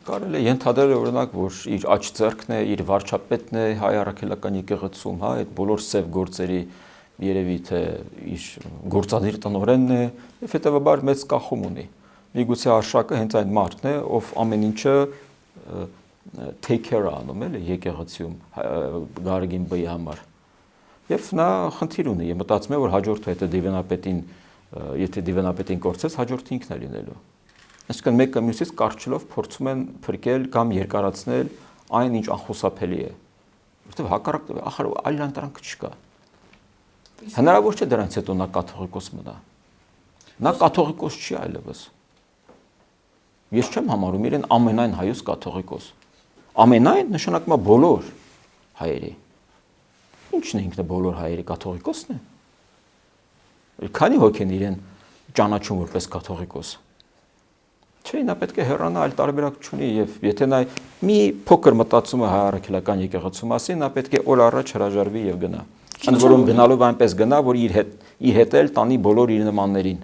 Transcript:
Կարելի է ենթադրել օրինակ, որ իր աջ ձեռքն է, իր վարչապետն է հայ առաքելական եկեղեցում, հա, այդ բոլոր սև գործերի երևի թե իր գործադիր տնօրենն է, եւ հետեւաբար մեծ կախում ունի։ Միգուցե Արշակը հենց այն մարդն է, ով ամեն ինչը take care անում էլի եկեղեցիում Գարեգին Բ-ի համար։ Եվ նա խնդիր ունի, եւ մտածում է, որ հաջորդը եթե դիվանապետին կորցես, հաջորդը ինքն է լինելու։ Այսինքն մեկը մյուսից կարճելով փորձում են փրկել կամ երկարացնել այն, ինչ անխուսափելի է։ Որտեւ հակառակ ախր այլ անտրանք չկա։ Հնարավոր չէ դրանից հետո նա կաթողիկոս մնա։ Նա կաթողիկոս չի այլևս։ Ես չեմ համարում իրեն ամենայն հայոց կաթողիկոս։ Ամենայն նշանակում է բոլոր հայերի։ Ինչն է ինքն է բոլոր հայերի կաթողիկոսն է։ Քանի հոգի են իրեն ճանաչում որպես կաթողիկոս։ Չէ, նա պետք է հեռանա, այլ տարբերակ չունի եւ եթե նա մի փոքր մտածում է հայ առաքելական եկեղեցու մասին, նա պետք է օր առաջ հրաժարվի եւ գնա։ Ընդ որում գնալով այնպես գնա, որ իր հետ էլ տանի բոլոր իր նմաններին։